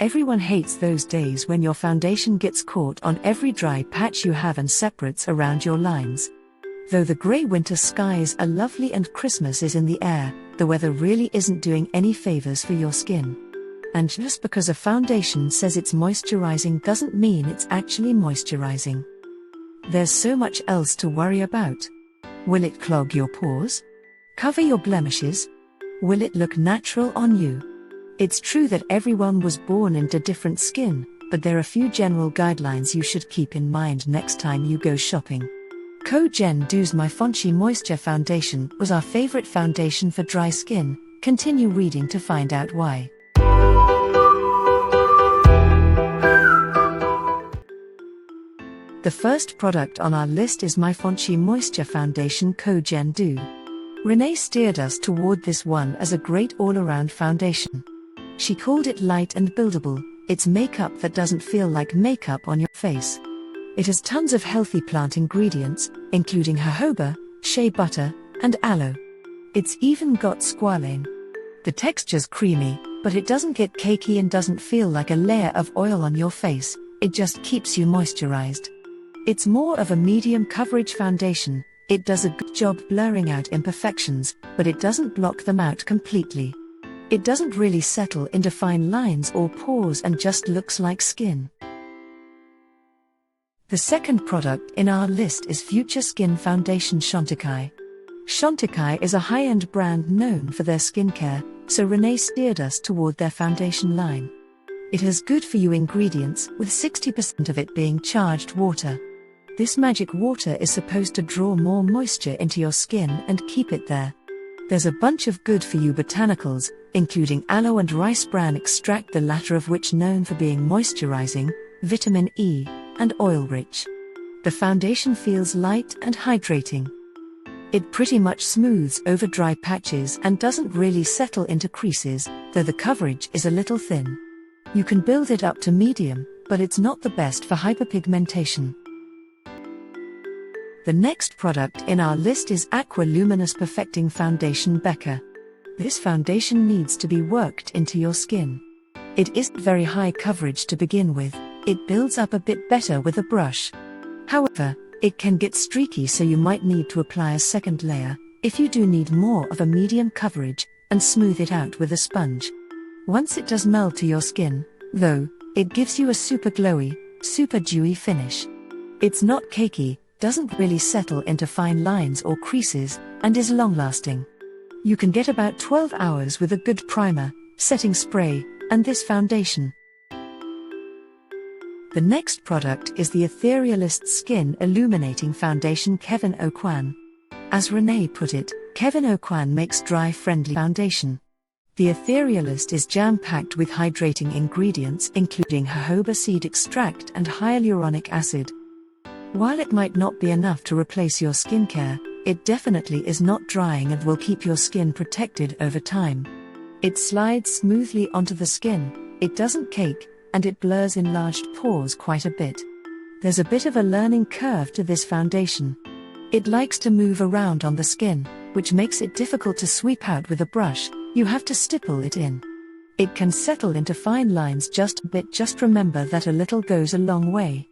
Everyone hates those days when your foundation gets caught on every dry patch you have and separates around your lines. Though the grey winter skies are lovely and Christmas is in the air, the weather really isn't doing any favors for your skin. And just because a foundation says it's moisturizing doesn't mean it's actually moisturizing. There's so much else to worry about. Will it clog your pores? Cover your blemishes? Will it look natural on you? It's true that everyone was born into different skin, but there are a few general guidelines you should keep in mind next time you go shopping. Kevyn Dew's Maifanshi Moisture Foundation was our favorite foundation for dry skin. Continue reading to find out why. The first product on our list is Maifanshi Moisture Foundation Kevyn Dew. Renee steered us toward this one as a great all-around foundation. She called it light and buildable. It's makeup that doesn't feel like makeup on your face. It has tons of healthy plant ingredients, including jojoba, shea butter, and aloe. It's even got squalane. The texture's creamy, but it doesn't get cakey and doesn't feel like a layer of oil on your face. It just keeps you moisturized. It's more of a medium coverage foundation. It does a good job blurring out imperfections, but it doesn't block them out completely. It doesn't really settle into fine lines or pores and just looks like skin. The second product in our list is Future Skin Foundation CHANTECAILLE. CHANTECAILLE is a high-end brand known for their skincare, so Renee steered us toward their foundation line. It has good-for-you ingredients, with 60% of it being charged water. This magic water is supposed to draw more moisture into your skin and keep it there. There's a bunch of good-for-you botanicals, including aloe and rice bran extract, the latter of which known for being moisturizing, vitamin E, and oil-rich. The foundation feels light and hydrating. It pretty much smooths over dry patches and doesn't really settle into creases, though the coverage is a little thin. You can build it up to medium, but it's not the best for hyperpigmentation. The next product in our list is Aqua Luminous Perfecting Foundation BECCA. This foundation needs to be worked into your skin. It isn't very high coverage to begin with. It builds up a bit better with a brush. However, it can get streaky, so you might need to apply a second layer if you do need more of a medium coverage, and smooth it out with a sponge. Once it does meld to your skin, though, it gives you a super glowy, super dewy finish. It's not cakey, doesn't really settle into fine lines or creases, and is long-lasting. You can get about 12 hours with a good primer, setting spray, and this foundation. The next product is the Etherealist Skin Illuminating Foundation Kevyn Aucoin. As Renee put it, Kevyn Aucoin makes dry-friendly foundation. The Etherealist is jam-packed with hydrating ingredients including jojoba seed extract and hyaluronic acid. While it might not be enough to replace your skincare, it definitely is not drying and will keep your skin protected over time. It slides smoothly onto the skin, it doesn't cake, and it blurs enlarged pores quite a bit. There's a bit of a learning curve to this foundation. It likes to move around on the skin, which makes it difficult to sweep out with a brush. You have to stipple it in. It can settle into fine lines just a bit. Just remember that a little goes a long way.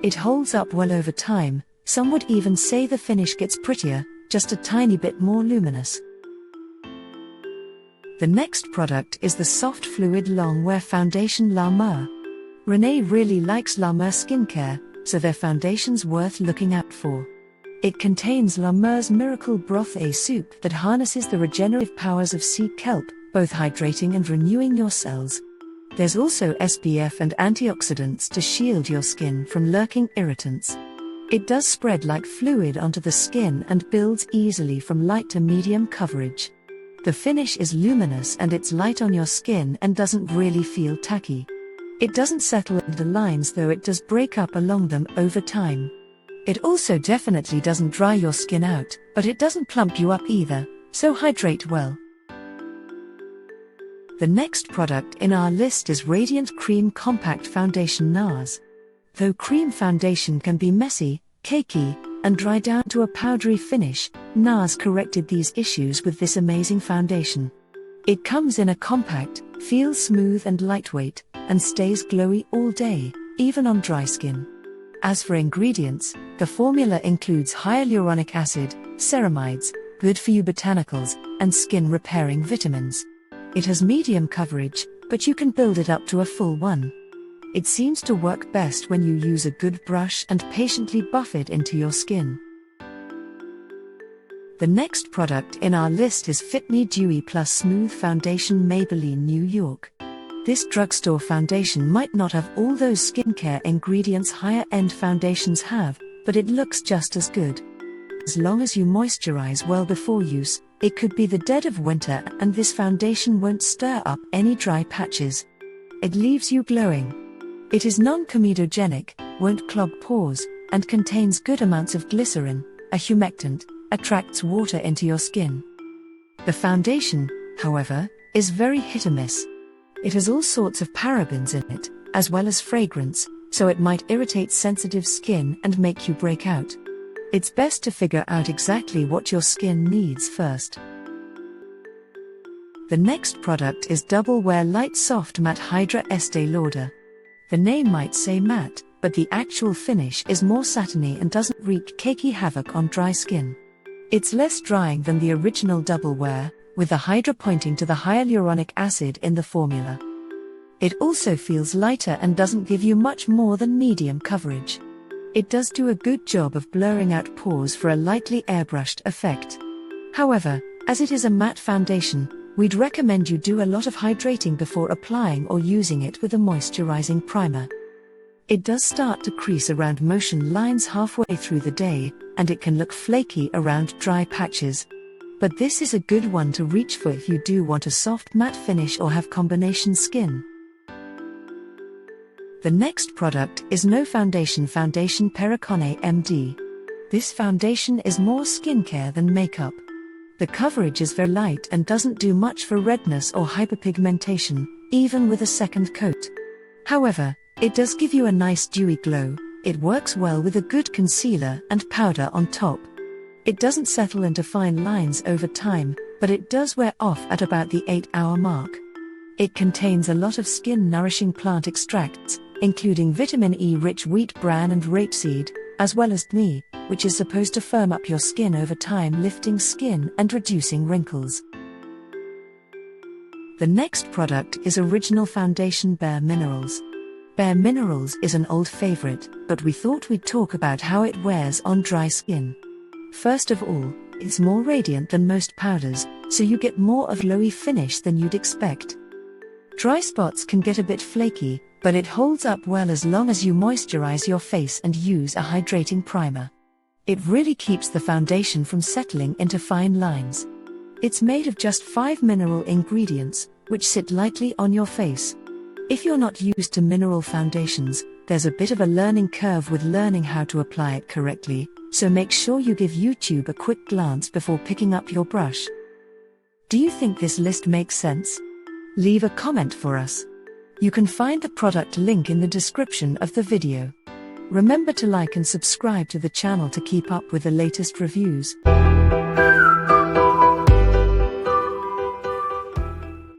It holds up well over time. Some would even say the finish gets prettier, just a tiny bit more luminous. The next product is the Soft Fluid Longwear Foundation La Mer. Renee really likes La Mer skincare, so their foundation's worth looking out for. It contains La Mer's Miracle Broth, a soup that harnesses the regenerative powers of sea kelp, both hydrating and renewing your cells. There's also SPF and antioxidants to shield your skin from lurking irritants. It does spread like fluid onto the skin and builds easily from light to medium coverage. The finish is luminous and it's light on your skin and doesn't really feel tacky. It doesn't settle into lines, though it does break up along them over time. It also definitely doesn't dry your skin out, but it doesn't plump you up either, so hydrate well. The next product in our list is Radiant Cream Compact Foundation NARS. Though cream foundation can be messy, cakey, and dry down to a powdery finish, NARS corrected these issues with this amazing foundation. It comes in a compact, feels smooth and lightweight, and stays glowy all day, even on dry skin. As for ingredients, the formula includes hyaluronic acid, ceramides, good-for-you botanicals, and skin-repairing vitamins. It has medium coverage, but you can build it up to a full one. It seems to work best when you use a good brush and patiently buff it into your skin. The next product in our list is Fit Me Dewy Plus Smooth Foundation Maybelline New York. This drugstore foundation might not have all those skincare ingredients higher-end foundations have, but it looks just as good. As long as you moisturize well before use, it could be the dead of winter and this foundation won't stir up any dry patches. It leaves you glowing. It is non-comedogenic, won't clog pores, and contains good amounts of glycerin, a humectant, attracts water into your skin. The foundation, however, is very hit or miss. It has all sorts of parabens in it, as well as fragrance, so it might irritate sensitive skin and make you break out. It's best to figure out exactly what your skin needs first. The next product is Double Wear Light Soft Matte Hydra Estee Lauder. The name might say matte, but the actual finish is more satiny and doesn't wreak cakey havoc on dry skin. It's less drying than the original Double Wear, with the Hydra pointing to the hyaluronic acid in the formula. It also feels lighter and doesn't give you much more than medium coverage. It does do a good job of blurring out pores for a lightly airbrushed effect. However, as it is a matte foundation, we'd recommend you do a lot of hydrating before applying or using it with a moisturizing primer. It does start to crease around motion lines halfway through the day, and it can look flaky around dry patches. But this is a good one to reach for if you do want a soft matte finish or have combination skin. The next product is No Foundation Foundation Perricone MD. This foundation is more skincare than makeup. The coverage is very light and doesn't do much for redness or hyperpigmentation, even with a second coat. However, it does give you a nice dewy glow. It works well with a good concealer and powder on top. It doesn't settle into fine lines over time, but it does wear off at about the 8-hour mark. It contains a lot of skin-nourishing plant extracts, including vitamin E-rich wheat bran and rapeseed, as well as DME, which is supposed to firm up your skin over time, lifting skin and reducing wrinkles. The next product is Original Foundation bareMinerals. bareMinerals is an old favorite, but we thought we'd talk about how it wears on dry skin. First of all, it's more radiant than most powders, so you get more of a glowy finish than you'd expect. Dry spots can get a bit flaky, but it holds up well as long as you moisturize your face and use a hydrating primer. It really keeps the foundation from settling into fine lines. It's made of just 5 mineral ingredients, which sit lightly on your face. If you're not used to mineral foundations, there's a bit of a learning curve with learning how to apply it correctly, so make sure you give YouTube a quick glance before picking up your brush. Do you think this list makes sense? Leave a comment for us. You can find the product link in the description of the video. Remember to like and subscribe to the channel to keep up with the latest reviews.